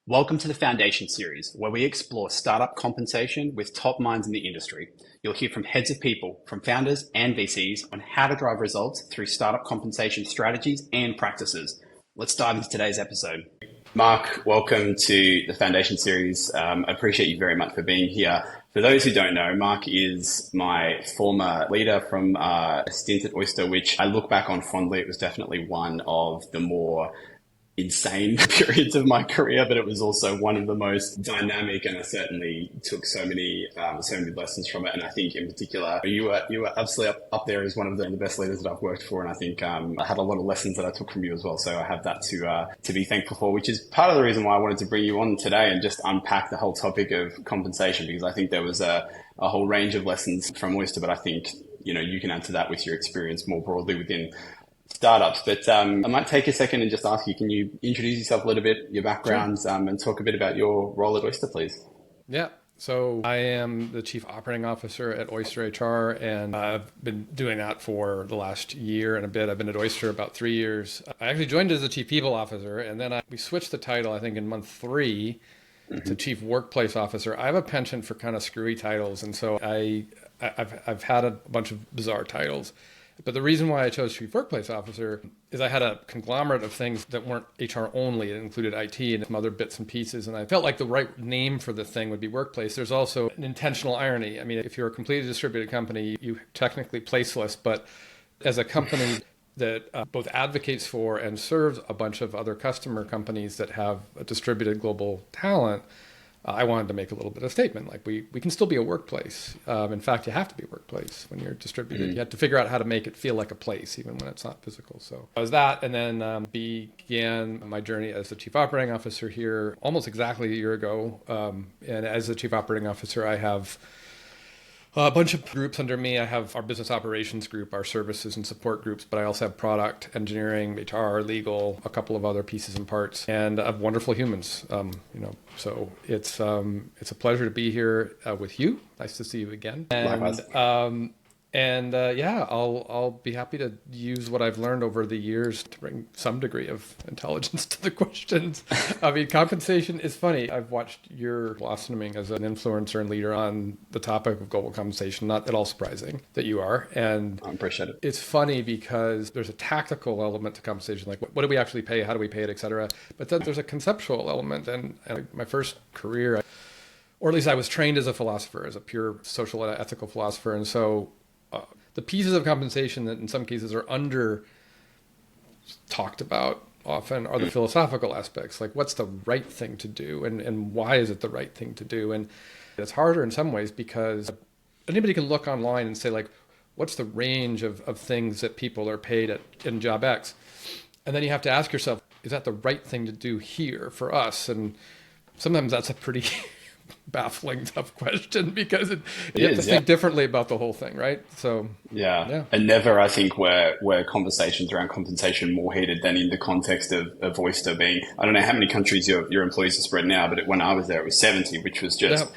Welcome to the Foundation series, where we explore startup compensation with top minds in the industry. You'll hear from heads of people, from founders and VCs on how to drive results through startup compensation strategies and practices. Let's dive into today's episode. Mark, welcome to the Foundation series. I appreciate you very much for being here. For those who don't know, Mark is my former leader from a stint at Oyster, which I look back on fondly. It was definitely one of the more insane periods of my career, but it was also one of the most dynamic, and I certainly took so many lessons from it. And I think in particular, you were absolutely up there as one of the best leaders that I've worked for. And I think I had a lot of lessons that I took from you as well. So I have that to be thankful for, which is part of the reason why I wanted to bring you on today and just unpack the whole topic of compensation, because I think there was a whole range of lessons from Oyster, but I think you can add to that with your experience more broadly within startups. But I might take a second and just ask you, can you introduce yourself a little bit, your background, Sure. and talk a bit about your role at Oyster, please? Yeah. So I am the Chief Operating Officer at Oyster HR, and I've been doing that for the last year and a bit. I've been at Oyster about 3 years. I actually joined as the Chief People Officer, and then we switched the title, I think, in month three to Chief Workplace Officer. I have a penchant for kind of screwy titles, and so I've had a bunch of bizarre titles. But the reason why I chose Chief Workplace Officer is I had a conglomerate of things that weren't HR only. It included IT and some other bits and pieces. And I felt like the right name for the thing would be Workplace. There's also an intentional irony. I mean, if you're a completely distributed company, you technically placeless. But as a company that both advocates for and serves a bunch of other customer companies that have a distributed global talent, I wanted to make a little bit of a statement. Like we can still be a workplace. In fact, you have to be a workplace when you're distributed. You have to figure out how to make it feel like a place, even when it's not physical. So I was that, and then began my journey as the Chief Operating Officer here almost exactly a year ago. And as the Chief Operating Officer, I have a bunch of groups under me. I have our business operations group, our services and support groups, but I also have product, engineering, HR, legal, a couple of other pieces and parts, and I have wonderful humans. So it's a pleasure to be here with you. Nice to see you again. Likewise. I'll be happy to use what I've learned over the years to bring some degree of intelligence to the questions. I mean, compensation is funny. I've watched your blossoming as an influencer and leader on the topic of global compensation. Not at all surprising that you are. And I appreciate it. it's funny because there's a tactical element to compensation, like what do we actually pay, how do we pay it, et cetera. But then there's a conceptual element. And my first career, or at least I was trained as a philosopher, as a pure social and ethical philosopher. And so the pieces of compensation that in some cases are under talked about often are the philosophical aspects, like what's the right thing to do and why is it the right thing to do? And it's harder in some ways because anybody can look online and say, like, what's the range of things that people are paid in job X? And then you have to ask yourself, is that the right thing to do here for us? And sometimes that's a pretty baffling, tough question because you have to think differently about the whole thing, right? So Yeah. And never, I think, were conversations around compensation more heated than in the context of Oyster being, I don't know how many countries your employees are spread now, but when I was there, it was 70, which was just,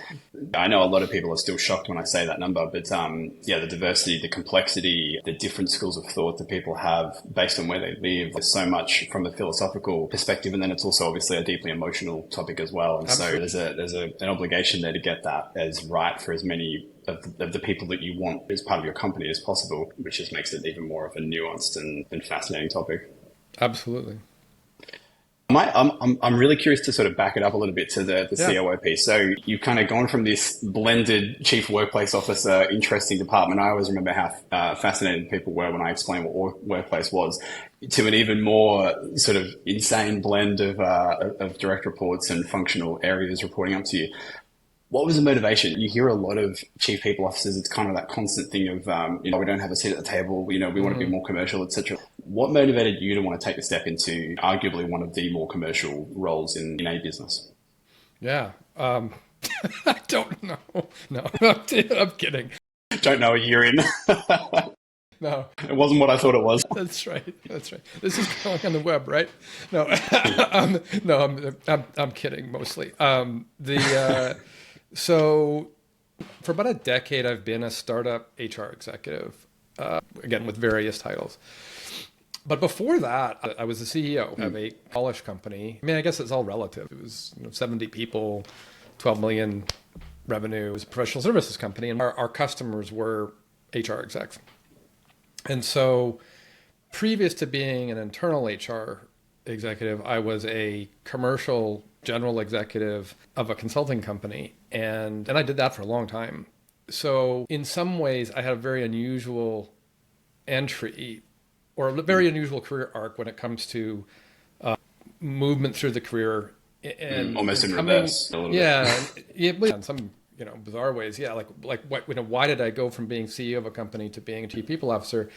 I know a lot of people are still shocked when I say that number, but the diversity, the complexity, the different schools of thought that people have based on where they live. There's so much from a philosophical perspective, and then it's also obviously a deeply emotional topic as well. And Absolutely. so there's an obligation there to get that as right for as many of the people that you want as part of your company as possible, which just makes it even more of a nuanced and fascinating topic. Absolutely. I'm really curious to sort of back it up a little bit to the COO piece. So you've kind of gone from this blended chief workplace officer, interesting department. I always remember how fascinated people were when I explained what workplace was, to an even more sort of insane blend of direct reports and functional areas reporting up to you. What was the motivation? You hear a lot of chief people officers. It's kind of that constant thing of, we don't have a seat at the table. We want to be more commercial, etc. What motivated you to want to take the step into arguably one of the more commercial roles in a business? Yeah. I don't know. No, I'm kidding. Don't know a year in. No, It wasn't what I thought it was. that's right. That's right. This is going on the web, right? No, I'm kidding mostly. So for about a decade, I've been a startup HR executive, again, with various titles. But before that, I was the CEO of a Polish company. I mean, I guess it's all relative. It was 70 people, 12 million revenue. It was a professional services company, and our customers were HR execs. And so previous to being an internal HR executive, I was a commercial general executive of a consulting company. And I did that for a long time. So in some ways, I had a very unusual entry or a very unusual career arc when it comes to movement through the career. And almost in coming, reverse a little bit. Yeah, in some bizarre ways. Yeah, like what why did I go from being CEO of a company to being a chief people officer?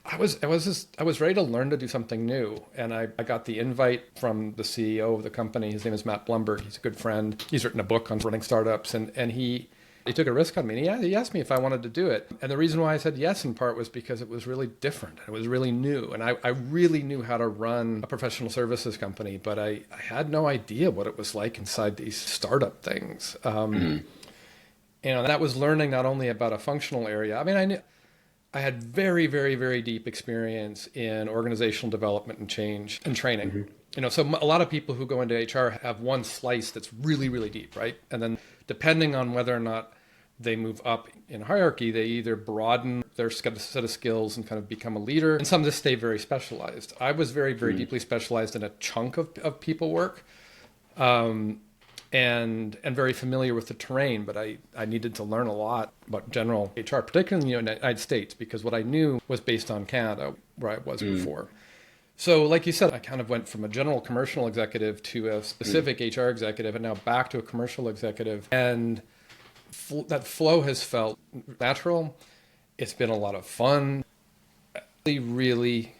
I was ready to learn to do something new, and I got the invite from the CEO of the company. His name is Matt Blumberg. He's a good friend. He's written a book on running startups, and he took a risk on me. And he asked me if I wanted to do it. And the reason why I said yes in part was because it was really different. It was really new, and I really knew how to run a professional services company, but I had no idea what it was like inside these startup things. And that was learning not only about a functional area. I mean, I knew I had very, very, very deep experience in organizational development and change and training. So a lot of people who go into HR have one slice that's really, really deep, right? And then depending on whether or not they move up in hierarchy, they either broaden their set of skills and kind of become a leader, and some just stay very specialized. I was very, very deeply specialized in a chunk of people work. And very familiar with the terrain, but I needed to learn a lot about general HR, particularly in the United States, because what I knew was based on Canada, where I was before. So like you said, I kind of went from a general commercial executive to a specific HR executive, and now back to a commercial executive. And that flow has felt natural. It's been a lot of fun. I really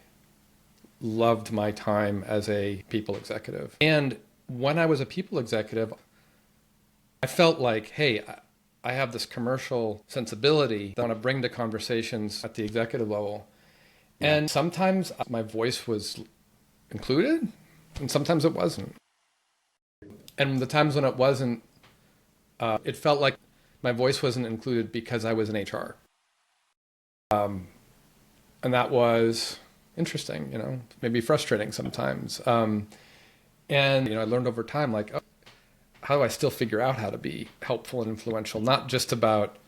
loved my time as a people executive. And when I was a people executive, I felt like, hey, I have this commercial sensibility that I want to bring to conversations at the executive level. And sometimes my voice was included, and sometimes it wasn't. And the times when it wasn't, it felt like my voice wasn't included because I was in HR. And that was interesting, maybe frustrating sometimes. And, I learned over time, like, how do I still figure out how to be helpful and influential? Not just about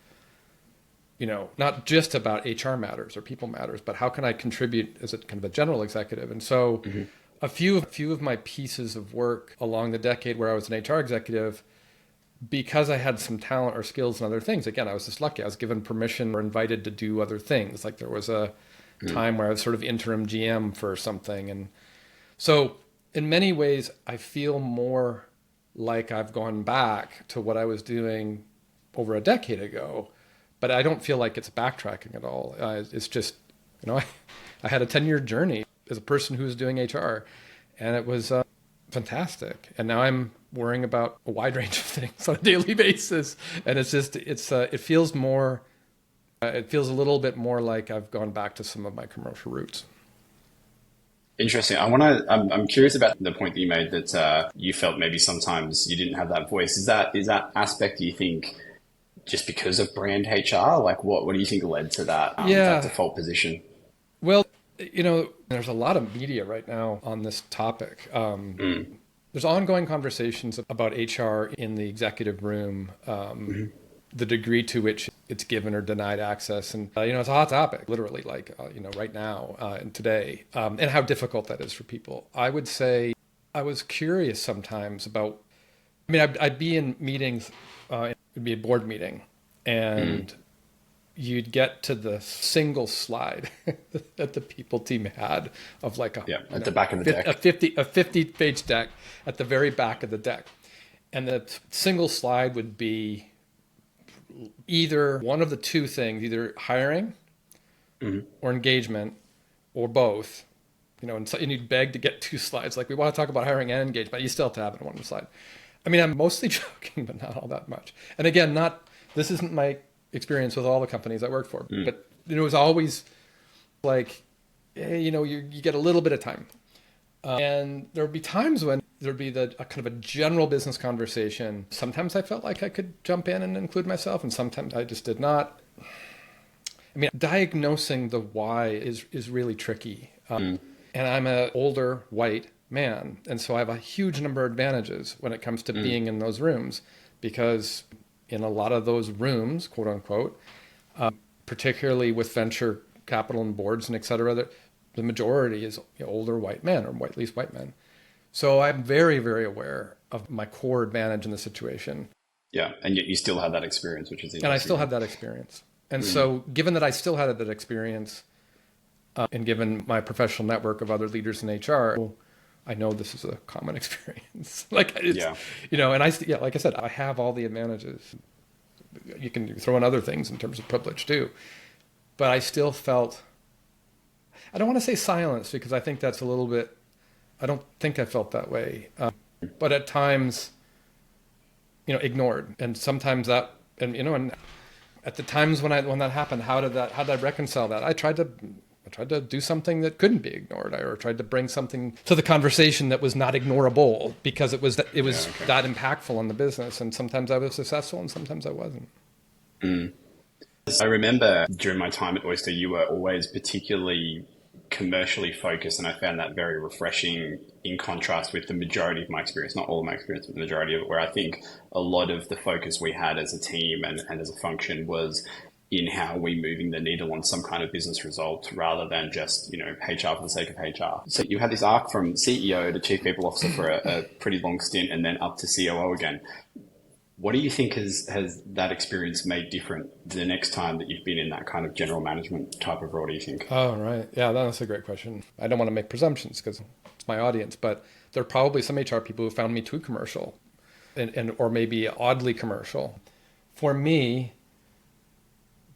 HR matters or people matters, but how can I contribute as a kind of a general executive? And so a few of my pieces of work along the decade where I was an HR executive, because I had some talent or skills and other things, again, I was just lucky. I was given permission or invited to do other things. Like there was a time where I was sort of interim GM for something. And so in many ways, I feel more like I've gone back to what I was doing over a decade ago, but I don't feel like it's backtracking at all. It's just, I had a 10-year journey as a person who was doing HR, and it was fantastic. And now I'm worrying about a wide range of things on a daily basis. And it feels a little bit more like I've gone back to some of my commercial roots. Interesting. I'm curious about the point that you made that you felt maybe sometimes you didn't have that voice. Is that aspect, do you think, just because of brand HR? Like what do you think led to that default position? Well, there's a lot of media right now on this topic. There's ongoing conversations about HR in the executive room, the degree to which it's given or denied access. And, it's a hot topic, literally, right now and today, and how difficult that is for people. I would say I was curious sometimes about, I'd be in meetings, it'd be a board meeting, and you'd get to the single slide that the people team had of at the back of the deck, a 50-page deck at the very back of the deck. And the single slide would be either one of the two things, either hiring or engagement or both, and you'd beg to get two slides. Like, we want to talk about hiring and engagement. You still have to have it on one slide. I'm mostly joking, but not all that much. And again, this isn't my experience with all the companies I worked for, but it was always like, hey, you get a little bit of time. And there would be times when there'd be a kind of a general business conversation. Sometimes I felt like I could jump in and include myself, and sometimes I just did not. Diagnosing the why is really tricky. And I'm an older white man. And so I have a huge number of advantages when it comes to being in those rooms, because in a lot of those rooms, quote unquote, particularly with venture capital and boards and et cetera, the majority is older white men, or at least white men. So I'm very, very aware of my core advantage in the situation. Yeah, and yet you still had that experience, which is interesting. And I still had that experience. And so given that I still had that experience, and given my professional network of other leaders in HR, I know this is a common experience. Like it's, and like I said, I have all the advantages. You can throw in other things in terms of privilege too. But I still felt, I don't want to say silence, because I think that's a little bit, I don't think I felt that way. But at times, ignored. And sometimes that, and at the times when that happened, how did I reconcile that? I tried to do something that couldn't be ignored, or tried to bring something to the conversation that was not ignorable, because it was that impactful on the business. And sometimes I was successful and sometimes I wasn't. I remember during my time at Oyster, you were always particularly commercially focused, and I found that very refreshing, in contrast with the majority of my experience, not all of my experience, but the majority of it, where I think a lot of the focus we had as a team and as a function was in how we moving the needle on some kind of business result, rather than just, HR for the sake of HR. So you had this arc from CEO to Chief People Officer for a pretty long stint, and then up to COO again. What do you think has that experience made different the next time that you've been in that kind of general management type of role, do you think? Oh, right. Yeah, that's a great question. I don't want to make presumptions because it's my audience, but there are probably some HR people who found me too commercial and or maybe oddly commercial. For me,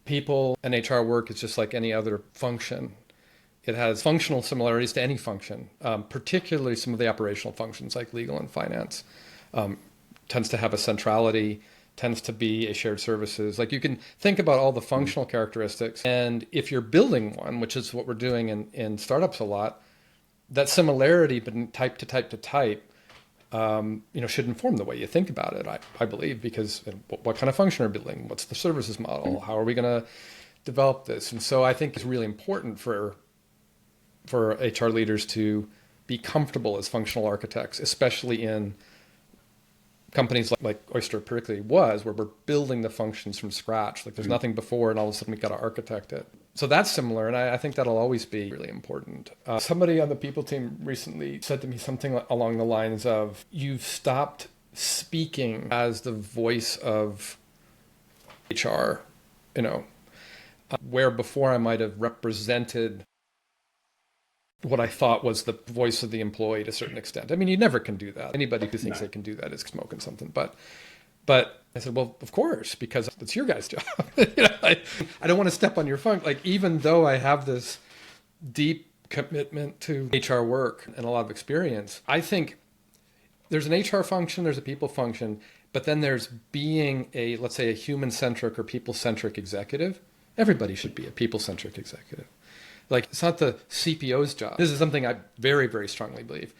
people and HR work is just like any other function. It has functional similarities to any function, particularly some of the operational functions like legal and finance. Tends to have a centrality, tends to be a shared services. Like you can think about all the functional characteristics. And if you're building one, which is what we're doing in startups a lot, that similarity, but type to type to type, should inform the way you think about it, I believe, because what kind of function are we building? What's the services model? How are we going to develop this? And so I think it's really important for HR leaders to be comfortable as functional architects, especially in companies like Oyster particularly was, where we're building the functions from scratch. Like there's nothing before, and all of a sudden we've got to architect it. So that's similar, and I think that'll always be really important. Somebody on the people team recently said to me something along the lines of, you've stopped speaking as the voice of HR, where before I might have represented what I thought was the voice of the employee to a certain extent. I mean, you never can do that. Anybody who thinks they can do that is smoking something. But I said, well, of course, because it's your guys' job. I don't want to step on your funk. Like, even though I have this deep commitment to HR work and a lot of experience, I think there's an HR function, there's a people function, but then there's being let's say a human-centric or people-centric executive. Everybody should be a people-centric executive. Like, it's not the CPO's job. This is something I very, very strongly believe.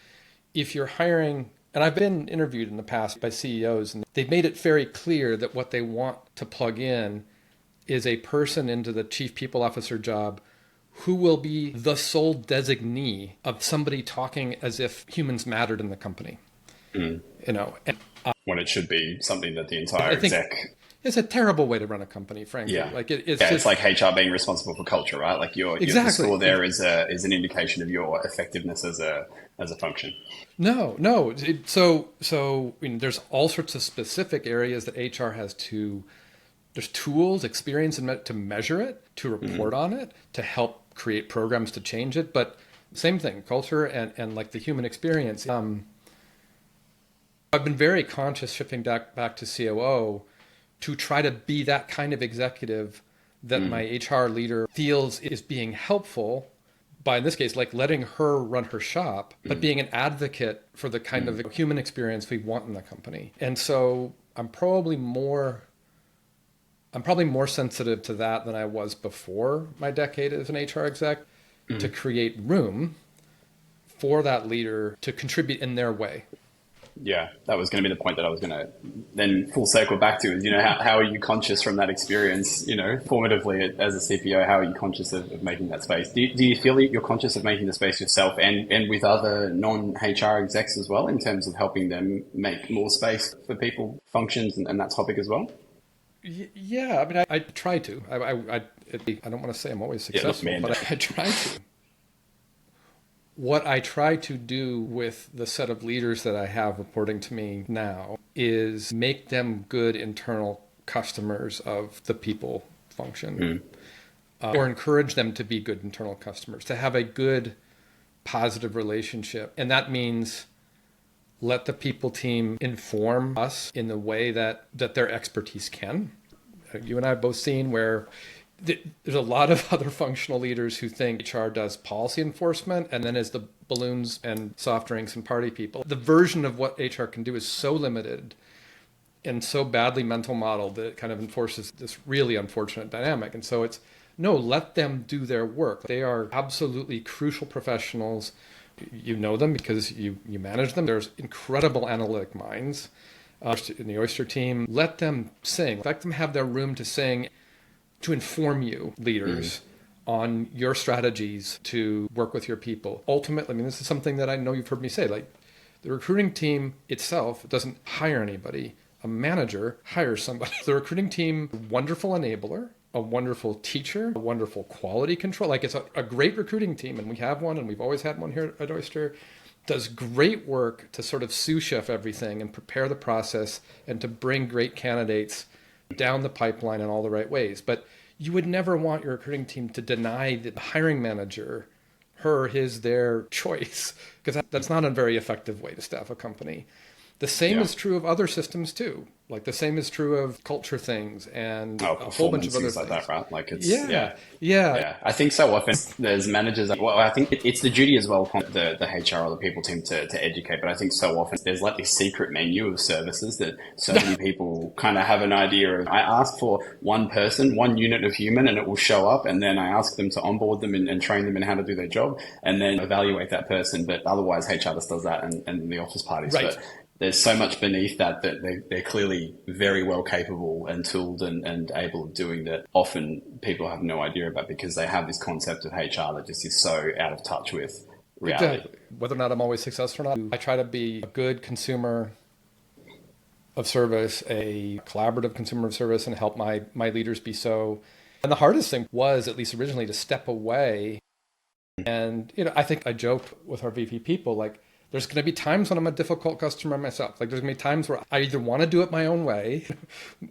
If you're hiring, and I've been interviewed in the past by CEOs, and they've made it very clear that what they want to plug in is a person into the chief people officer job who will be the sole designee of somebody talking as if humans mattered in the company. And, when it should be something that the entire exec... It's a terrible way to run a company, frankly. Yeah. Like it's it's like HR being responsible for culture, right? Like your score there is an indication of your effectiveness as a function. No. So there's all sorts of specific areas that HR has there's tools, experience to measure it, to report on it, to help create programs to change it. But same thing, culture and like the human experience. I've been very conscious shifting back to COO to try to be that kind of executive that my HR leader feels is being helpful by, in this case, like letting her run her shop, but being an advocate for the kind of human experience we want in the company. And so I'm probably more sensitive to that than I was before my decade as an HR exec, to create room for that leader to contribute in their way. Yeah, that was going to be the point that I was going to then full circle back to is, how are you conscious from that experience, formatively as a CPO, how are you conscious of making that space? Do you feel that you're conscious of making the space yourself and with other non-HR execs as well in terms of helping them make more space for people, functions and that topic as well? Yeah, I mean, I try to. I don't want to say I'm always Yeah, look, successful, man. but I try to. What I try to do with the set of leaders that I have reporting to me now is make them good internal customers of the people function, or encourage them to be good internal customers, to have a good, positive relationship. And that means let the people team inform us in the way that their expertise can. You and I have both seen where there's a lot of other functional leaders who think HR does policy enforcement and then is the balloons and soft drinks and party people. The version of what HR can do is so limited and so badly mental modeled that it kind of enforces this really unfortunate dynamic. And so it's no, let them do their work. They are absolutely crucial professionals. You know them because you manage them. There's incredible analytic minds in the Oyster team. Let them sing. Let them have their room to sing, to inform you, leaders, on your strategies to work with your people. Ultimately, I mean, this is something that I know you've heard me say, like the recruiting team itself doesn't hire anybody. A manager hires somebody. The recruiting team, wonderful enabler, a wonderful teacher, a wonderful quality control. Like it's a great recruiting team, and we have one, and we've always had one here at Oyster. Does great work to sort of sous chef everything and prepare the process and to bring great candidates down the pipeline in all the right ways. But you would never want your recruiting team to deny the hiring manager their choice, because that's not a very effective way to staff a company. The same is true of other systems too. Like the same is true of culture things and a whole bunch of other things like that, right? Like it's yeah. Yeah, I think so often there's managers. Well, I think it's the duty as well of the HR or the people team to educate. But I think so often there's like this secret menu of services that so many people kind of have an idea of. I ask for one person, one unit of human, and it will show up. And then I ask them to onboard them and train them in how to do their job, and then evaluate that person. But otherwise, HR just does that and the office parties. Right. But there's so much beneath that they're clearly very well capable and tooled and able of doing that. Often people have no idea about because they have this concept of HR that just is so out of touch with reality. Exactly. Whether or not I'm always successful or not, I try to be a good consumer of service, a collaborative consumer of service, and help my leaders be so. And the hardest thing was, at least originally, to step away. And I think I joke with our VP people, like, there's going to be times when I'm a difficult customer myself. Like there's going to be times where I either want to do it my own way,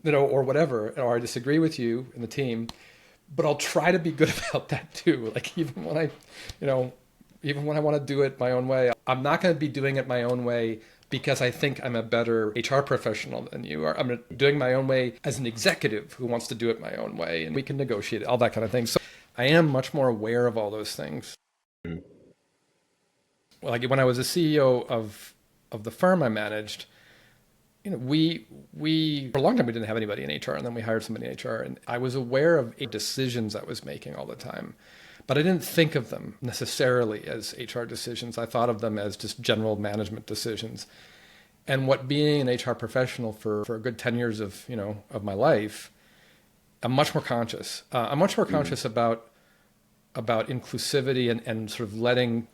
or whatever, or I disagree with you and the team, but I'll try to be good about that too. Like even when I want to do it my own way, I'm not going to be doing it my own way because I think I'm a better HR professional than you are. I'm doing my own way as an executive who wants to do it my own way, and we can negotiate it, all that kind of thing. So I am much more aware of all those things. Like when I was a CEO of the firm I managed, we for a long time we didn't have anybody in HR, and then we hired somebody in HR, and I was aware of decisions I was making all the time, but I didn't think of them necessarily as HR decisions. I thought of them as just general management decisions. And what being an HR professional for a good 10 years of my life, I'm much more conscious. I'm much more conscious about inclusivity and sort of letting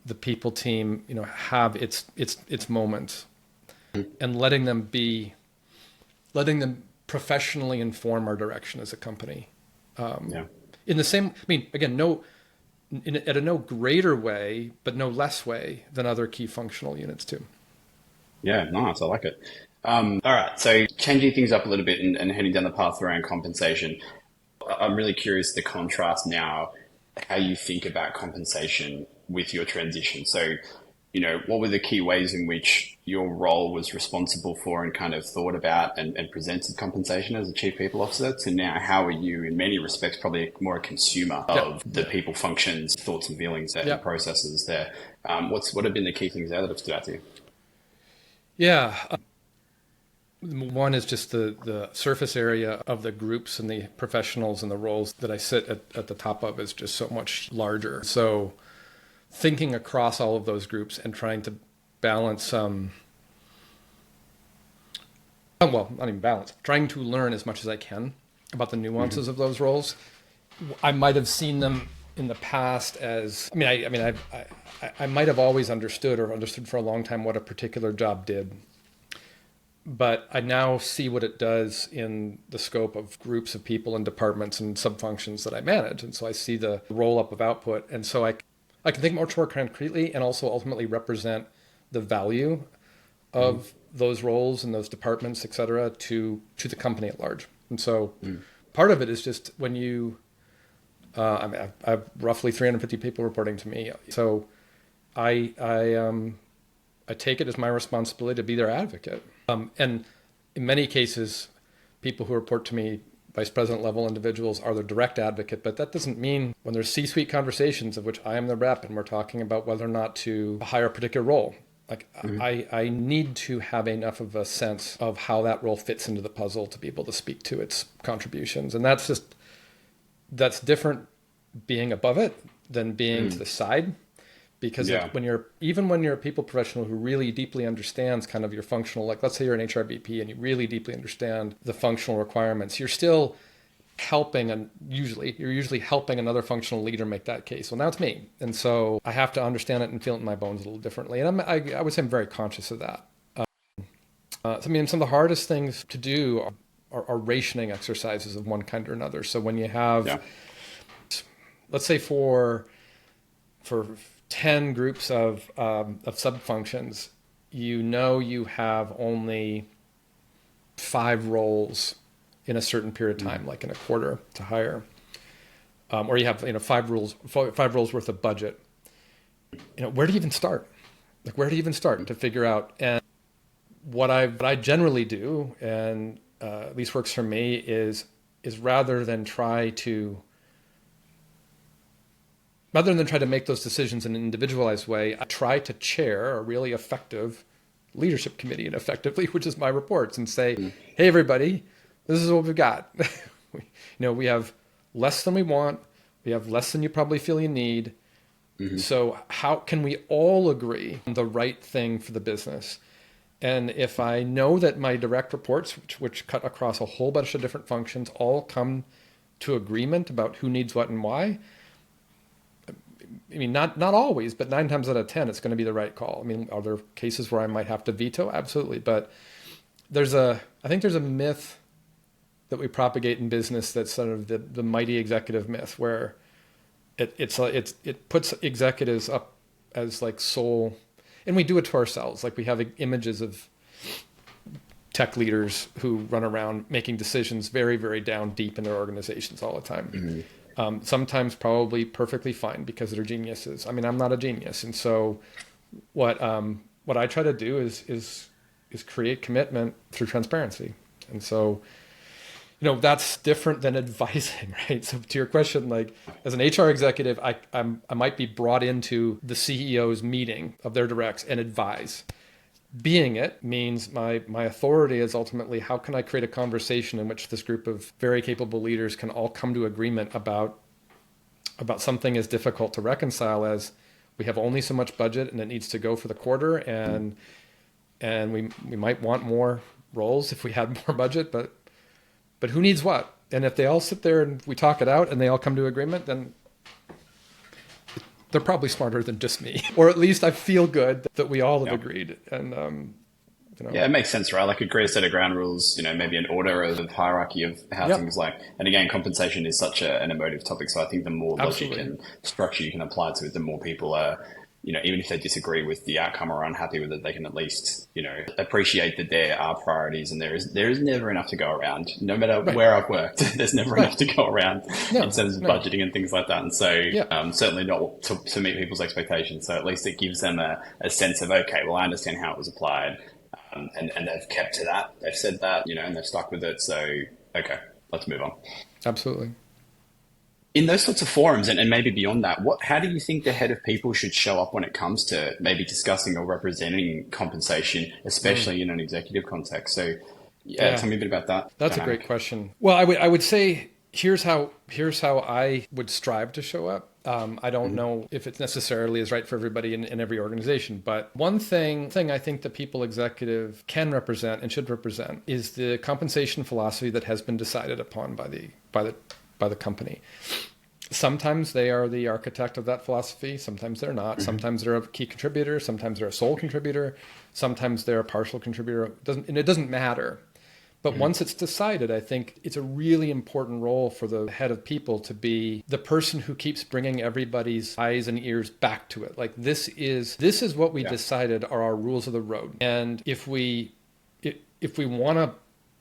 the people team, have its moments, and letting them professionally inform our direction as a company. In the same, I mean, again, at a no greater way, but no less way than other key functional units too. Yeah, nice. I like it. All right. So changing things up a little bit and heading down the path around compensation. I'm really curious the contrast now, how you think about compensation with your transition. So, what were the key ways in which your role was responsible for and kind of thought about and presented compensation as a chief people officer to now how are you in many respects probably more a consumer of the people functions, thoughts and feelings and processes there. What have been the key things there that have stood out to you? Yeah. One is just the surface area of the groups and the professionals and the roles that I sit at the top of is just so much larger. So thinking across all of those groups and trying to balance well, not even balance, trying to learn as much as I can about the nuances of those roles. I might have seen them in the past as, I might have always understood or understood for a long time what a particular job did. But I now see what it does in the scope of groups of people and departments and sub-functions that I manage. And so I see the roll-up of output. And so I can think much more concretely and also ultimately represent the value of those roles and those departments, et cetera, to the company at large. And so part of it is just when you, I have roughly 350 people reporting to me. So I take it as my responsibility to be their advocate. And in many cases, people who report to me, vice president level individuals, are the direct advocate, but that doesn't mean when there's C-suite conversations of which I am the rep and we're talking about whether or not to hire a particular role. Like I need to have enough of a sense of how that role fits into the puzzle to be able to speak to its contributions. And that's different being above it than being to the side. Because when you're a people professional who really deeply understands kind of your functional, like let's say you're an HR VP and you really deeply understand the functional requirements, you're still helping, and you're usually helping another functional leader make that case. Well, now it's me. And so I have to understand it and feel it in my bones a little differently. And I would say I'm very conscious of that. Some of the hardest things to do are rationing exercises of one kind or another. So when you have, let's say for 10 groups of sub-functions, you have only 5 roles in a certain period of time, like in a quarter to hire, or you have 5 roles worth of budget. Where do you even start? Like, where do you even start to figure out? And what I generally do, and at least works for me, is rather than try to make those decisions in an individualized way, I try to chair a really effective leadership committee, and effectively, which is my reports, and say, hey, everybody, this is what we've got. We have less than we want. We have less than you probably feel you need. So how can we all agree on the right thing for the business? And if I know that my direct reports, which cut across a whole bunch of different functions, all come to agreement about who needs what and why, not always, but 9 times out of 10, it's going to be the right call. Are there cases where I might have to veto? Absolutely. But I think there's a myth that we propagate in business that's sort of the mighty executive myth, where it puts executives up as like sole, and we do it to ourselves. Like we have images of tech leaders who run around making decisions very, very down deep in their organizations all the time. Sometimes probably perfectly fine because they're geniuses. I'm not a genius. And so what I try to do is create commitment through transparency. And so, that's different than advising, right? So to your question, like as an HR executive, I might be brought into the CEO's meeting of their directs and advise. Being it means my authority is ultimately, how can I create a conversation in which this group of very capable leaders can all come to agreement about something as difficult to reconcile as we have only so much budget and it needs to go for the quarter, and we might want more roles if we had more budget, but who needs what? And if they all sit there and we talk it out and they all come to agreement, then they're probably smarter than just me, or at least I feel good that we all have agreed. And yeah, it makes sense, right? Like agree a set of ground rules, maybe an order of hierarchy of how things like, and again, compensation is such an emotive topic. So I think the more logic and structure you can apply to it, the more people are, even if they disagree with the outcome or are unhappy with it, they can at least, appreciate that there are priorities, and there is never enough to go around. No matter where I've worked, there's never enough to go around in terms of budgeting and things like that. And so certainly not to meet people's expectations. So at least it gives them a sense of, okay, well, I understand how it was applied. And they've kept to that. They've said that, and they've stuck with it. So, okay, let's move on. Absolutely. In those sorts of forums and maybe beyond that, how do you think the head of people should show up when it comes to maybe discussing or representing compensation, especially in an executive context? So, tell me a bit about that. That's a great question. Well, I would say here's how I would strive to show up. I don't know if it necessarily is right for everybody in every organization, but one thing I think the people executive can represent and should represent is the compensation philosophy that has been decided upon by the company. Sometimes they are the architect of that philosophy. Sometimes they're not. Sometimes they're a key contributor. Sometimes they're a sole contributor. Sometimes they're a partial contributor. It doesn't matter. But once it's decided, I think it's a really important role for the head of people to be the person who keeps bringing everybody's eyes and ears back to it. Like this is what we decided are our rules of the road. And if we want to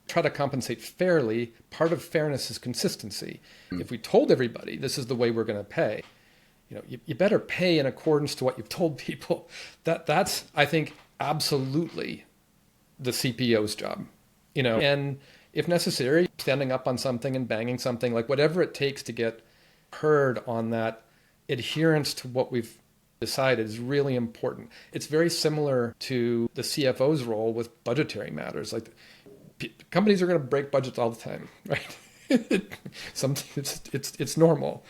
try to compensate fairly, part of fairness is consistency. If we told everybody this is the way we're going to pay, you better pay in accordance to what you've told people. That's I think absolutely the CPO's job. And if necessary, standing up on something and banging something, like whatever it takes to get heard on that adherence to what we've decided is really important. It's very similar to the CFO's role with budgetary matters. Like companies are going to break budgets all the time, right? It's normal.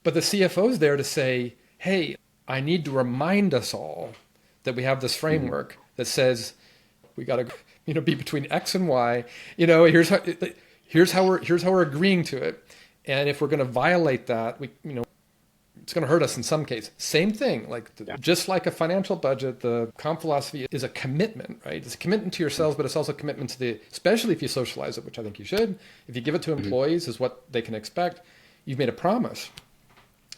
But the CFO is there to say, hey, I need to remind us all that we have this framework that says we got to be between X and Y. Here's how we're agreeing to it. And if we're going to violate that, it's going to hurt us in some case. Same thing, just like a financial budget, the comp philosophy is a commitment, right? It's a commitment to yourselves, but it's also a commitment to especially if you socialize it, which I think you should. If you give it to employees is what they can expect, you've made a promise.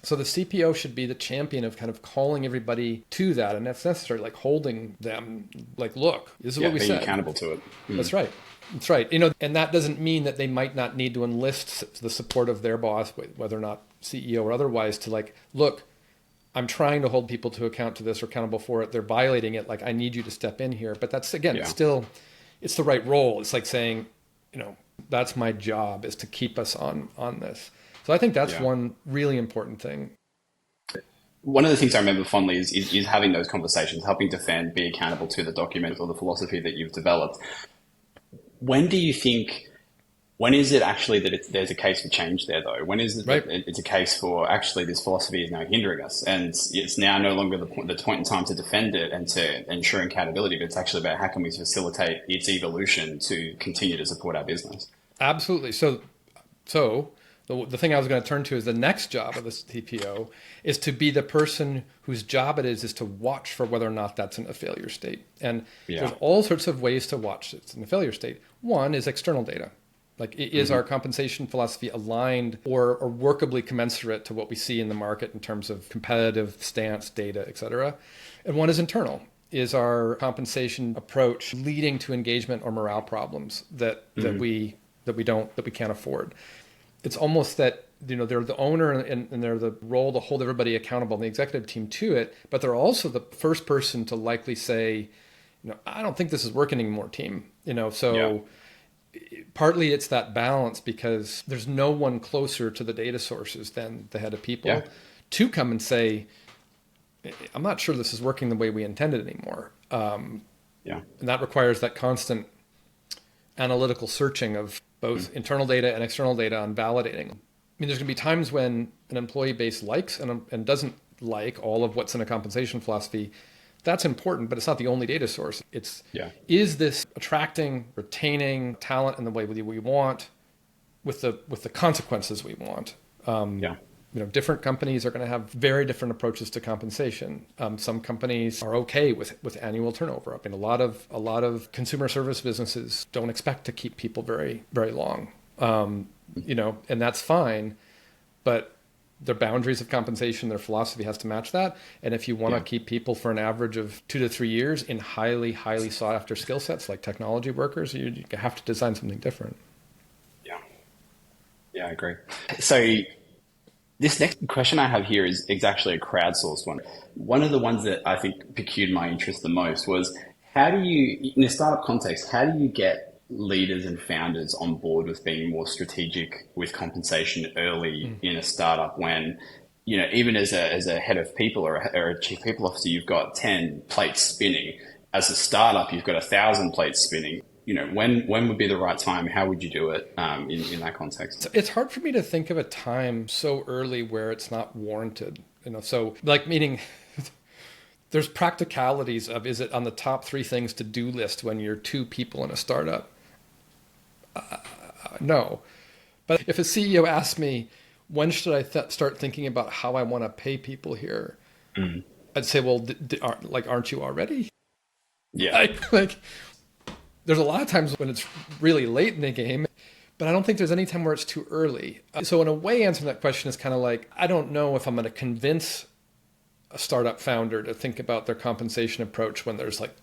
So the CPO should be the champion of kind of calling everybody to that. And that's necessary, like holding them, like, look, this is what we said. Being accountable to it. That's right. That's right. And that doesn't mean that they might not need to enlist the support of their boss, whether or not CEO or otherwise, to look, I'm trying to hold people to account to this or accountable for it. They're violating it. Like, I need you to step in here. But that's, again, it's the right role. It's like saying, that's my job, is to keep us on this. So I think that's one really important thing. One of the things I remember fondly is having those conversations, helping defend, be accountable to the document or the philosophy that you've developed. When is it actually that there's a case for change there, though? When is it that it's a case for actually this philosophy is now hindering us, and it's now no longer the point in time to defend it and to ensure accountability, but it's actually about how can we facilitate its evolution to continue to support our business? Absolutely. So the thing I was going to turn to is the next job of the CPO is to be the person whose job it is to watch for whether or not that's in a failure state. And there's all sorts of ways to watch it's in the failure state. One is external data. Like, is our compensation philosophy aligned or workably commensurate to what we see in the market in terms of competitive stance, data, et cetera? And one is internal. Is our compensation approach leading to engagement or morale problems that we can't afford? It's almost that they're the owner and they're the role to hold everybody accountable and the executive team to it, but they're also the first person to likely say, I don't think this is working anymore, team. Partly it's that balance because there's no one closer to the data sources than the head of people to come and say, I'm not sure this is working the way we intended anymore. And that requires that constant analytical searching of both internal data and external data on validating. I mean, there's going to be times when an employee base likes and doesn't like all of what's in a compensation philosophy. That's important, but it's not the only data source. Is this attracting, retaining talent in the way we want, with the consequences we want? Different companies are going to have very different approaches to compensation. Some companies are okay with annual turnover. I mean, a lot of consumer service businesses don't expect to keep people very, very long. And that's fine, but their boundaries of compensation, their philosophy has to match that. And if you want to keep people for an average of 2 to 3 years in highly, highly sought after skill sets like technology workers, you have to design something different. Yeah, I agree. So this next question I have here is actually a crowdsourced one. One of the ones that I think piqued my interest the most was, how do you, in a startup context, how do you get leaders and founders on board with being more strategic with compensation early in a startup when, even as a head of people or a chief people officer, you've got 10 plates spinning. As a startup, you've got 1,000 plates spinning. when would be the right time? How would you do it in that context? It's hard for me to think of a time so early where it's not warranted. So like meaning there's practicalities of, is it on the top 3 things to do list when you're 2 people in a startup? No. But if a CEO asks me, when should I start thinking about how I want to pay people here? I'd say, well, aren't you already? Yeah. Like, there's a lot of times when it's really late in the game, but I don't think there's any time where it's too early. So in a way, answering that question is kind of like, I don't know if I'm going to convince a startup founder to think about their compensation approach when there's like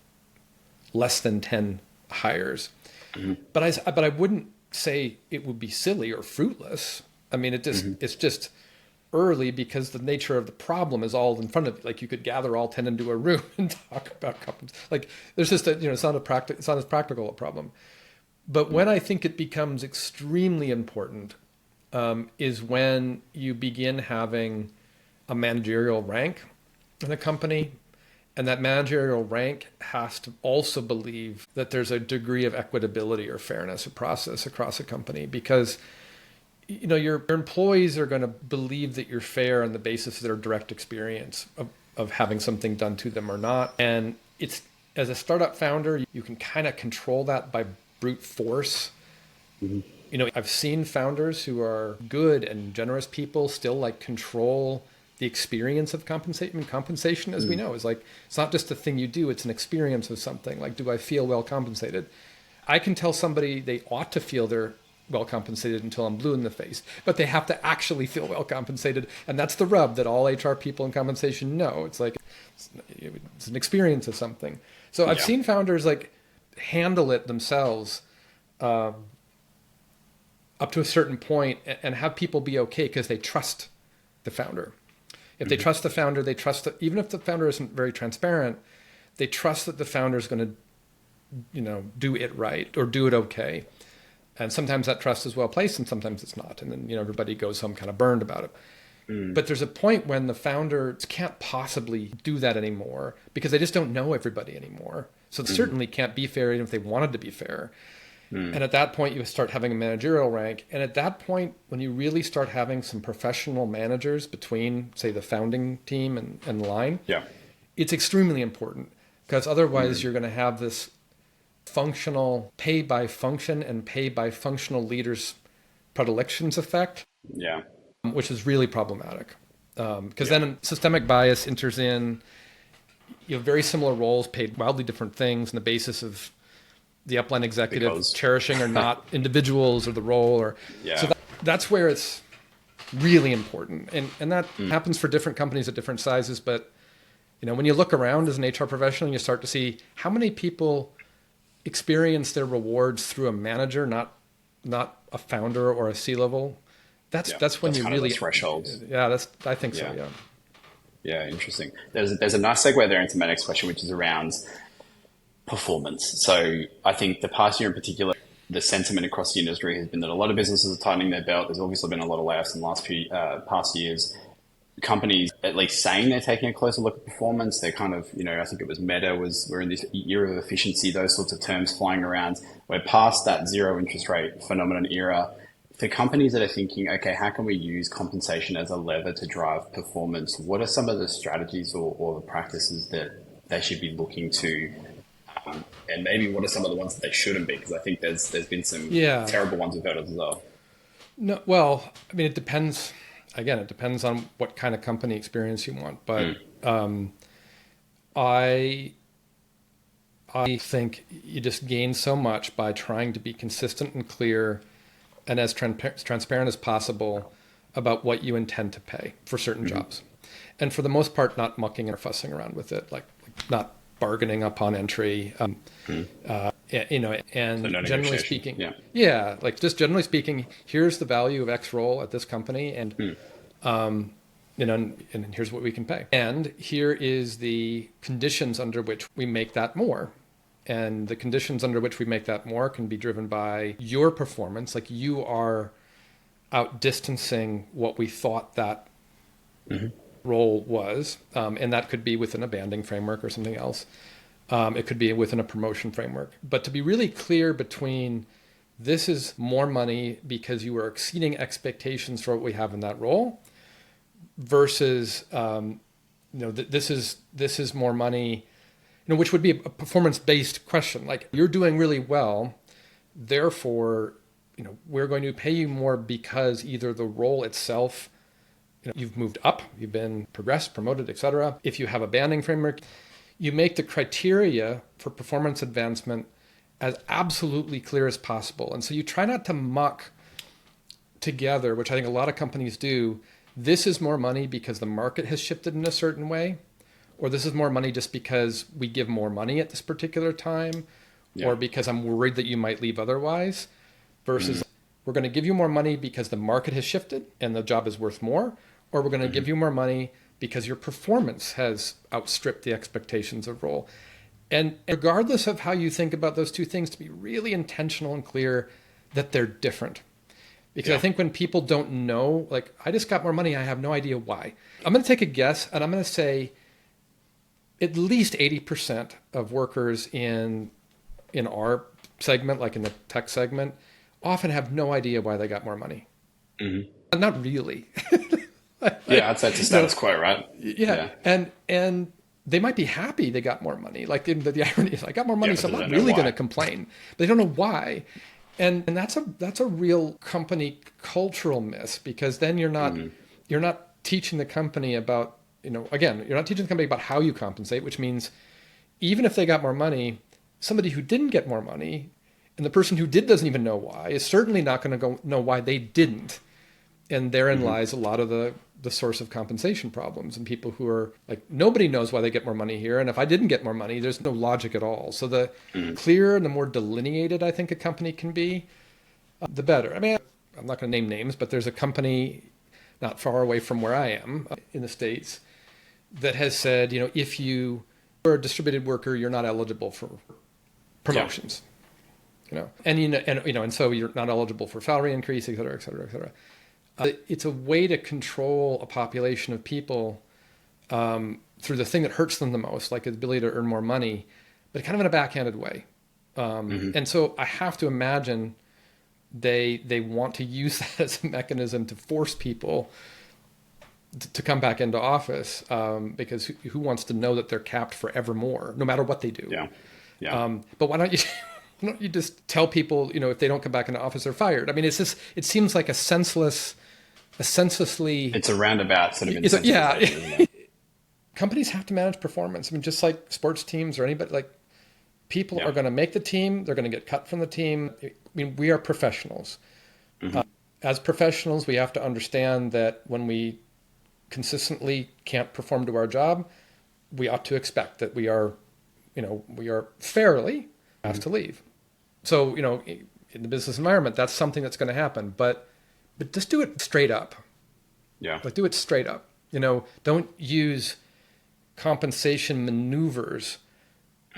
less than 10 hires. But I wouldn't say it would be silly or fruitless. I mean, it's just early because the nature of the problem is all in front of you. Like you could gather all 10 into a room and talk about compensation. Like there's just it's not as practical a problem. But when I think it becomes extremely important is when you begin having a managerial rank in a company. And that managerial rank has to also believe that there's a degree of equitability or fairness of process across a company, because your employees are going to believe that you're fair on the basis of their direct experience of having something done to them or not. And it's, as a startup founder, you can kind of control that by brute force. I've seen founders who are good and generous people still like control the experience of compensation. Compensation, as we know, is like, it's not just a thing you do, it's an experience of something. Like, do I feel well compensated? I can tell somebody they ought to feel they're well compensated until I'm blue in the face, but they have to actually feel well compensated. And that's the rub that all HR people in compensation know. It's like, it's an experience of something. So I've seen founders like handle it themselves up to a certain point and have people be okay because they trust the founder. If they trust the founder, they trust that even if the founder isn't very transparent, they trust that the founder is going to, do it right or do it okay. And sometimes that trust is well placed and sometimes it's not. And then, everybody goes home kind of burned about it. But there's a point when the founders can't possibly do that anymore because they just don't know everybody anymore. So it certainly can't be fair even if they wanted to be fair. And at that point, you start having a managerial rank. And at that point, when you really start having some professional managers between, say, the founding team and the line, it's extremely important because otherwise you're going to have this functional pay by function and pay by functional leaders predilections effect, which is really problematic. Because then systemic bias enters in. You have very similar roles paid wildly different things on the basis of the upline executive cherishing or not individuals or the role, or so that's where it's really important, and that happens for different companies at different sizes. But when you look around as an HR professional, you start to see how many people experience their rewards through a manager, not a founder or a C-level. That's when you really thresholds. I think so. Yeah, interesting. There's a nice segue there into my next question, which is around performance. So I think the past year in particular, the sentiment across the industry has been that a lot of businesses are tightening their belt. There's obviously been a lot of layoffs in the last few past years. Companies at least saying they're taking a closer look at performance. They're kind of, I think it was Meta we're in this year of efficiency, those sorts of terms flying around. We're past that zero interest rate phenomenon era. For companies that are thinking, okay, how can we use compensation as a lever to drive performance? What are some of the strategies or the practices that they should be looking to? And maybe what are some of the ones that they shouldn't be? Because I think there's been some terrible ones we've heard of as well. No, well, I mean, it depends. Again, it depends on what kind of company experience you want. But I think you just gain so much by trying to be consistent and clear and as transparent as possible about what you intend to pay for certain jobs. And for the most part, not mucking or fussing around with it, like not bargaining upon entry, and so generally speaking, like just generally speaking, here's the value of X role at this company, and and here's what we can pay, and here is the conditions under which we make that more, and the conditions under which we make that more can be driven by your performance, like you are outdistancing what we thought that role was, and that could be within a banding framework or something else. It could be within a promotion framework. But to be really clear between this is more money because you are exceeding expectations for what we have in that role versus this is more money, which would be a performance-based question. Like, you're doing really well, therefore, we're going to pay you more because either the role itself, you've moved up, you've been progressed, promoted, etc. If you have a banding framework, you make the criteria for performance advancement as absolutely clear as possible. And so you try not to muck together, which I think a lot of companies do. This is more money because the market has shifted in a certain way, or this is more money just because we give more money at this particular time, or because I'm worried that you might leave otherwise, versus we're going to give you more money because the market has shifted and the job is worth more, or we're going to give you more money because your performance has outstripped the expectations of role. And regardless of how you think about those two things, to be really intentional and clear that they're different. Because I think when people don't know, like, I just got more money, I have no idea why. I'm going to take a guess, and I'm going to say at least 80% of workers in our segment, like in the tech segment, often have no idea why they got more money. Mm-hmm. Not really. I'd say it's a status quo, right? Yeah. And they might be happy they got more money. Like the irony is, I got more money, so I'm not really going to complain. But they don't know why. And that's a real company cultural miss, because then you're not teaching the company about, again, you're not teaching the company about how you compensate, which means even if they got more money, somebody who didn't get more money and the person who did doesn't even know why is certainly not going to know why they didn't. And therein lies a lot of the source of compensation problems, and people who are like, nobody knows why they get more money here. And if I didn't get more money, there's no logic at all. So the clearer and the more delineated I think a company can be, the better. I mean, I'm not going to name names, but there's a company not far away from where I am in the States that has said, if you are a distributed worker, you're not eligible for promotions, and so you're not eligible for salary increase, et cetera, et cetera, et cetera. It's a way to control a population of people through the thing that hurts them the most, like the ability to earn more money, but kind of in a backhanded way. And so I have to imagine they want to use that as a mechanism to force people to come back into office, because who wants to know that they're capped forevermore, no matter what they do? But why don't you just tell people, if they don't come back into office, they're fired? I mean, it seems like a senselessly... It's a roundabout sort of incentivization. Companies have to manage performance. I mean, just like sports teams or anybody, like, people are going to make the team. They're going to get cut from the team. I mean, we are professionals. As professionals, we have to understand that when we consistently can't perform to our job, we ought to expect that we are fairly asked to leave. So, in the business environment, that's something that's going to happen. But just do it straight up. Like, do it straight up. Don't use compensation maneuvers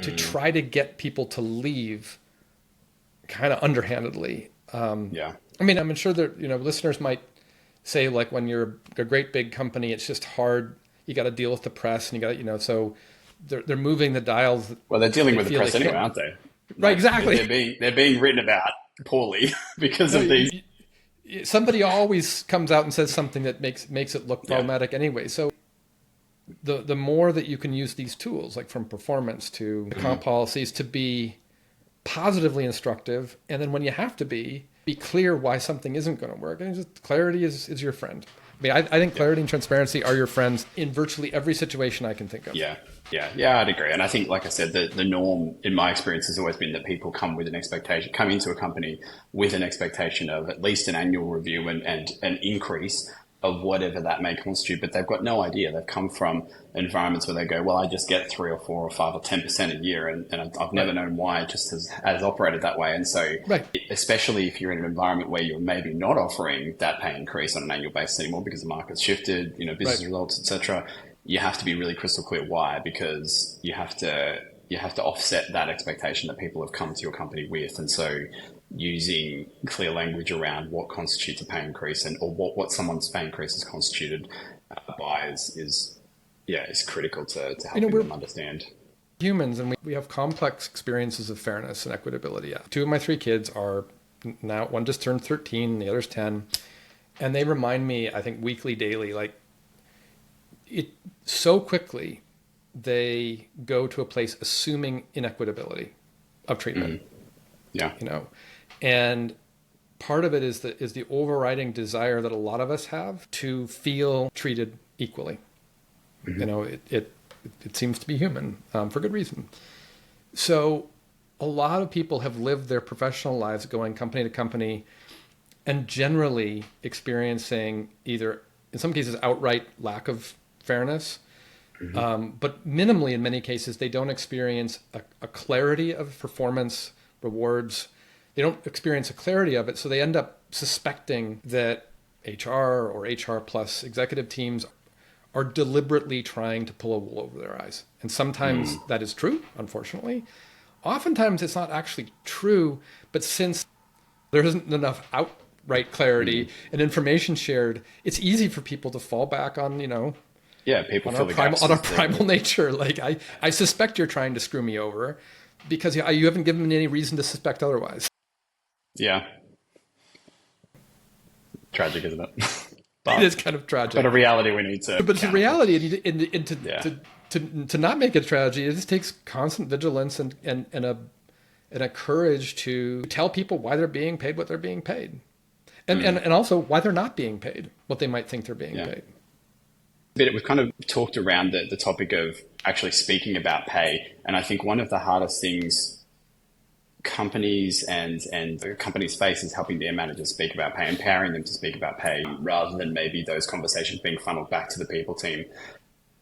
to try to get people to leave kind of underhandedly. I mean, I'm sure that, listeners might say, like, when you're a great big company, it's just hard. You got to deal with the press, and you got to, so they're moving the dials. Well, they're dealing with the press anyway, aren't they? Right, exactly. They're being written about poorly because of these. Somebody always comes out and says something that makes it look problematic anyway. So the more that you can use these tools, like from performance to comp policies, to be positively instructive, and then when you have to be clear why something isn't going to work. And just clarity is your friend. I mean, I think clarity and transparency are your friends in virtually every situation I can think of. Yeah, I'd agree. And I think, like I said, the norm in my experience has always been that people come into a company with an expectation of at least an annual review and an increase of whatever that may constitute, but they've got no idea. They've come from environments where they go, well, I just get 3 or 4 or 5 or 10% a year, and I've never known why it just has operated that way. And so, especially if you're in an environment where you're maybe not offering that pay increase on an annual basis anymore because the market's shifted, business results, etc., you have to be really crystal clear why, because you have to offset that expectation that people have come to your company with. And so, using clear language around what constitutes a pay increase or what someone's pay increase is constituted by is critical to help them understand. humans, and we have complex experiences of fairness and equitability. Two of my three kids are now, one just turned 13, the other's 10. And they remind me, I think weekly, daily, like it so quickly, they go to a place assuming inequitability of treatment. Yeah. And part of it is the overriding desire that a lot of us have to feel treated equally. It seems to be human for good reason. So a lot of people have lived their professional lives going company to company and generally experiencing either, in some cases, outright lack of fairness, but minimally in many cases, they don't experience a clarity of performance, rewards. They don't experience a clarity of it, so they end up suspecting that HR or HR plus executive teams are deliberately trying to pull a wool over their eyes. And sometimes that is true, unfortunately. Oftentimes it's not actually true, but since there isn't enough outright clarity and information shared, it's easy for people to fall back on, people on our primal nature. Like, I suspect you're trying to screw me over because you haven't given me any reason to suspect otherwise. Yeah. Tragic, isn't it? It is kind of tragic. But a reality we need to... But it's a reality, and to not make it tragedy, it just takes constant vigilance and a courage to tell people why they're being paid what they're being paid. And also why they're not being paid what they might think they're being paid. But we've kind of talked around the topic of actually speaking about pay. And I think one of the hardest things companies and the companies face is helping their managers speak about pay, empowering them to speak about pay, rather than maybe those conversations being funneled back to the people team.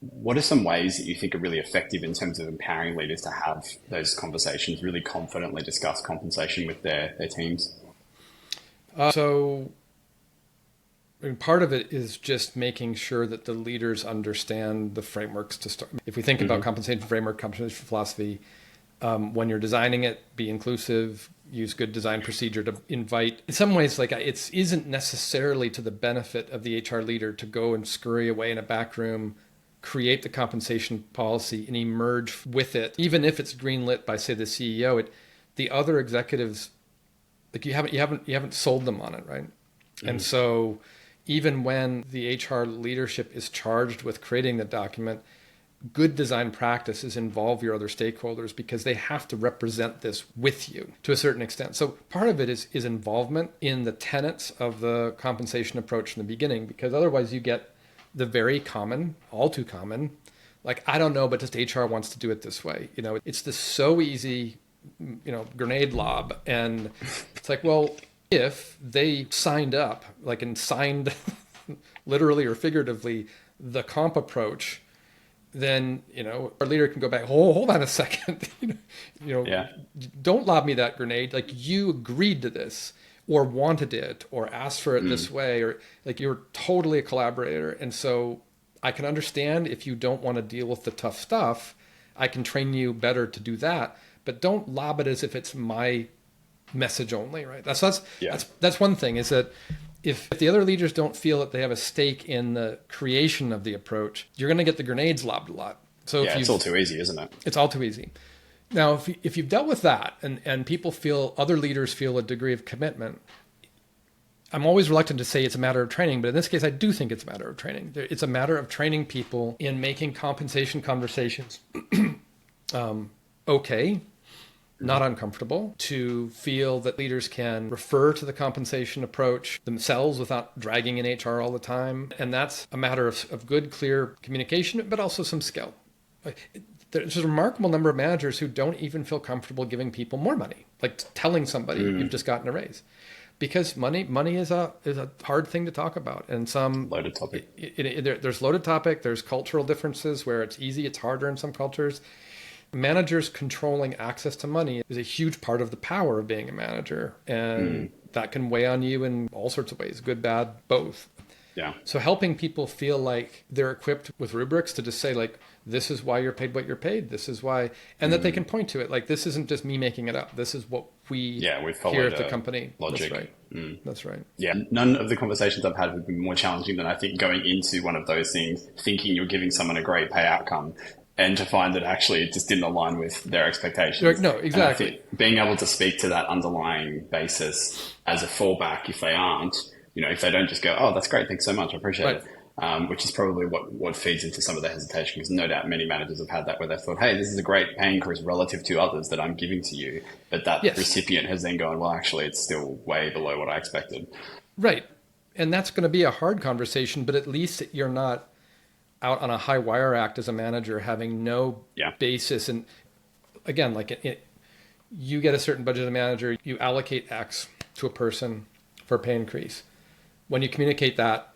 What are some ways that you think are really effective in terms of empowering leaders to have those conversations, really confidently discuss compensation with their teams? So part of it is just making sure that the leaders understand the frameworks to start. If we think about compensation framework, compensation philosophy, when you're designing it, be inclusive, use good design procedure to invite. In some ways, like it isn't necessarily to the benefit of the HR leader to go and scurry away in a back room, create the compensation policy and emerge with it. Even if it's greenlit by, say, the CEO, the other executives, like you haven't sold them on it, right? And so even when the HR leadership is charged with creating the document, good design practices involve your other stakeholders because they have to represent this with you to a certain extent. So part of it is involvement in the tenets of the compensation approach in the beginning, because otherwise you get the very common, all too common, like, I don't know, but just HR wants to do it this way. It's this so easy, grenade lob. And it's like, well, if they signed up, like, and signed literally or figuratively the comp approach, then, our leader can go back, hold on a second, don't lob me that grenade. Like, you agreed to this or wanted it or asked for it this way, or like you're totally a collaborator. And so I can understand if you don't want to deal with the tough stuff, I can train you better to do that, but don't lob it as if it's my message only, right? That's one thing, is that if the other leaders don't feel that they have a stake in the creation of the approach, you're going to get the grenades lobbed a lot. So it's all too easy, isn't it? It's all too easy. Now, if you've dealt with that and people other leaders feel a degree of commitment, I'm always reluctant to say it's a matter of training, but in this case, I do think it's a matter of training. It's a matter of training people in making compensation conversations okay, not uncomfortable, to feel that leaders can refer to the compensation approach themselves without dragging in HR all the time. And that's a matter of good, clear communication, but also some skill. There's a remarkable number of managers who don't even feel comfortable giving people more money, like telling somebody you've just gotten a raise. Because money is a hard thing to talk about, and some loaded topic. There's loaded topic. There's cultural differences where it's easy, it's harder in some cultures. Managers controlling access to money is a huge part of the power of being a manager, and that can weigh on you in all sorts of ways, good, bad, both. Yeah. So helping people feel like they're equipped with rubrics to just say, like, this is why you're paid what you're paid. This is why, and that they can point to it. Like, this isn't just me making it up. This is what we here at the company. Logic. That's right. That's right. Yeah. None of the conversations I've had have been more challenging than I think going into one of those things, thinking you're giving someone a great pay outcome, and to find that actually it just didn't align with their expectations. Like, no, exactly. And I think being able to speak to that underlying basis as a fallback if they aren't, if they don't just go, oh, that's great, thanks so much, I appreciate it. Which is probably what feeds into some of the hesitation, because no doubt many managers have had that where they thought, hey, this is a great pay increase relative to others that I'm giving to you. But that recipient has then gone, well, actually, it's still way below what I expected. Right. And that's going to be a hard conversation, but at least you're not out on a high wire act as a manager having no basis. And again, you get a certain budget as a manager, you allocate X to a person for a pay increase. When you communicate that,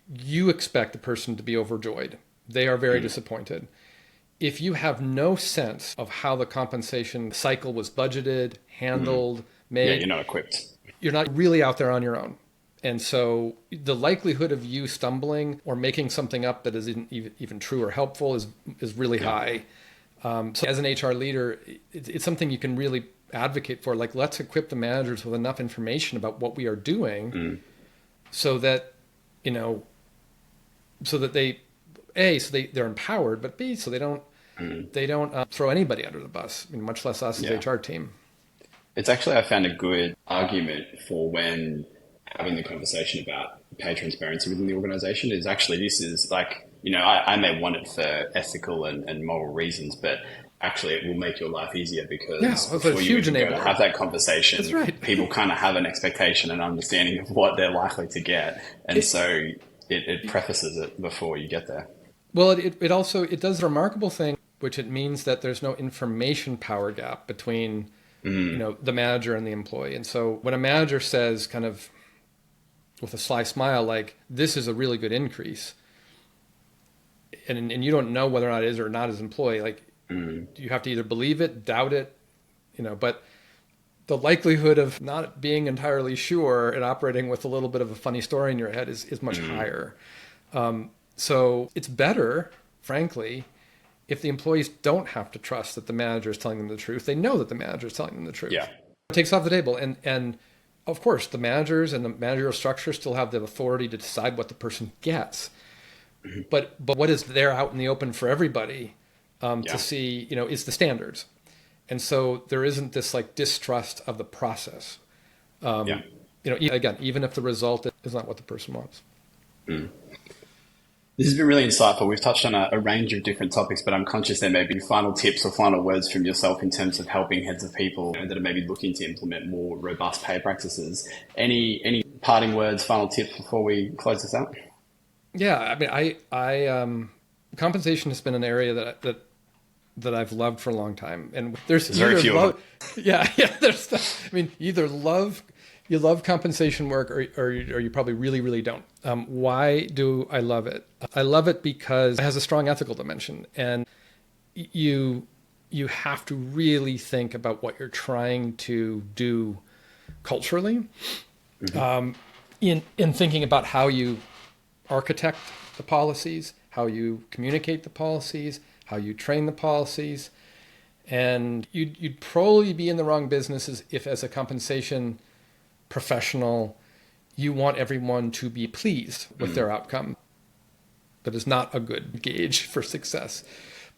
you expect the person to be overjoyed. They are very disappointed. If you have no sense of how the compensation cycle was budgeted, handled, made, you're not equipped. You're not really out there on your own. And so the likelihood of you stumbling or making something up that isn't even true or helpful is really high. So as an HR leader, it's something you can really advocate for. Like, let's equip the managers with enough information about what we are doing so that, so that they're empowered, but B, so they don't throw anybody under the bus, much less us as HR team. It's actually, I found a good argument for when having the conversation about pay transparency within the organization is actually, this is like, I may want it for ethical and moral reasons, but actually it will make your life easier because before you even go to have that conversation, people kind of have an expectation and understanding of what they're likely to get. And so it prefaces it before you get there. Well, it also does a remarkable thing, which it means that there's no information power gap between the manager and the employee. And so when a manager says, kind of with a sly smile, like, this is a really good increase, and you don't know whether or not it is or not as an employee, like you have to either believe it, doubt it, but the likelihood of not being entirely sure and operating with a little bit of a funny story in your head is much higher. So it's better, frankly, if the employees don't have to trust that the manager is telling them the truth. They know that the manager is telling them the truth. Yeah. It takes off the table. And of course, the managers and the managerial structure still have the authority to decide what the person gets. But what is there out in the open for everybody to see, is the standards. And so there isn't this distrust of the process. Again, even if the result is not what the person wants. This has been really insightful. We've touched on a range of different topics, but I'm conscious there may be final tips or final words from yourself in terms of helping heads of people that are maybe looking to implement more robust pay practices. Any parting words, final tips before we close this out? Yeah, I compensation has been an area that I've loved for a long time, and there's very few of them. There's either you love compensation work or you probably really, really don't. Why do I love it? I love it because it has a strong ethical dimension, and you have to really think about what you're trying to do culturally, in thinking about how you architect the policies, how you communicate the policies, how you train the policies. And you'd probably be in the wrong businesses if, as a compensation professional, you want everyone to be pleased with their outcome. That is not a good gauge for success.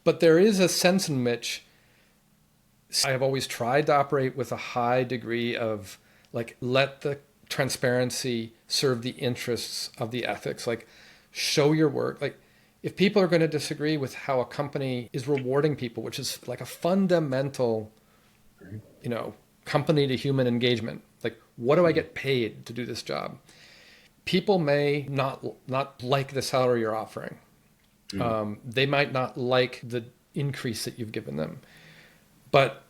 But there is a sense in which I have always tried to operate with a high degree of let the transparency serve the interests of the ethics. Show your work. If people are going to disagree with how a company is rewarding people, which is a fundamental, company to human engagement, what do I get paid to do this job? People may not like the salary you're offering. They might not like the increase that you've given them. But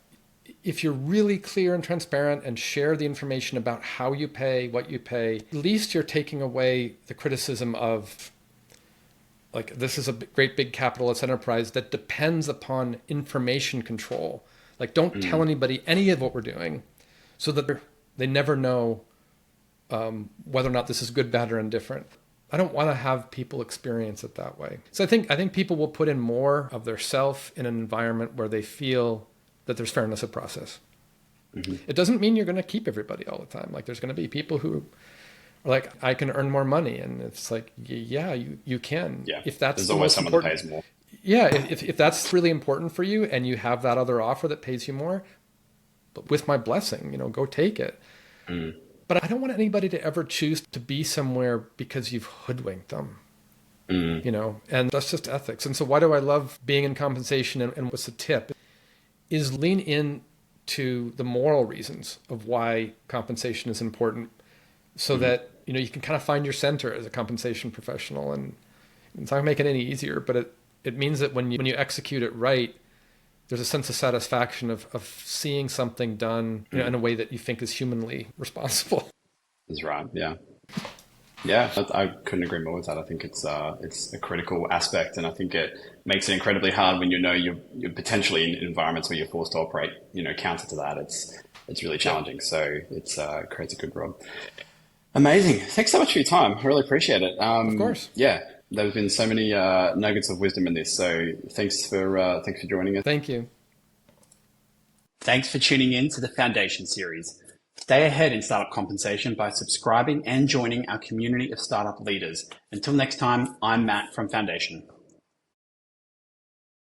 if you're really clear and transparent and share the information about how you pay, what you pay, at least you're taking away the criticism of this is a great big capitalist enterprise that depends upon information control. Don't tell anybody any of what we're doing, so that they never know whether or not this is good, bad, or indifferent. I don't want to have people experience it that way. So I think people will put in more of their self in an environment where they feel that there's fairness of process. It doesn't mean you're going to keep everybody all the time. There's going to be people who are I can earn more money, and it's you can. Yeah. If that's there's the always most someone important, that pays more. Yeah, if that's really important for you and you have that other offer that pays you more, but with my blessing, go take it. Mm, But I don't want anybody to ever choose to be somewhere because you've hoodwinked them, mm, and that's just ethics. And so why do I love being in compensation, and what's the tip is lean in to the moral reasons of why compensation is important so mm. that, you can kind of find your center as a compensation professional. And it's not going to make it any easier, but it means that when you execute it right, there's a sense of satisfaction of seeing something done in a way that you think is humanly responsible. That's right. Yeah. Yeah, I couldn't agree more with that. I think it's a critical aspect, and I think it makes it incredibly hard when you're potentially in environments where you're forced to operate, counter to that. It's really Yeah, challenging. So it creates a good rub. Amazing. Thanks so much for your time. I really appreciate it. of course. Yeah, there's been so many nuggets of wisdom in this. So thanks for joining us. Thank you. Thanks for tuning in to the Foundation series. Stay ahead in startup compensation by subscribing and joining our community of startup leaders. Until next time, I'm Matt from Foundation.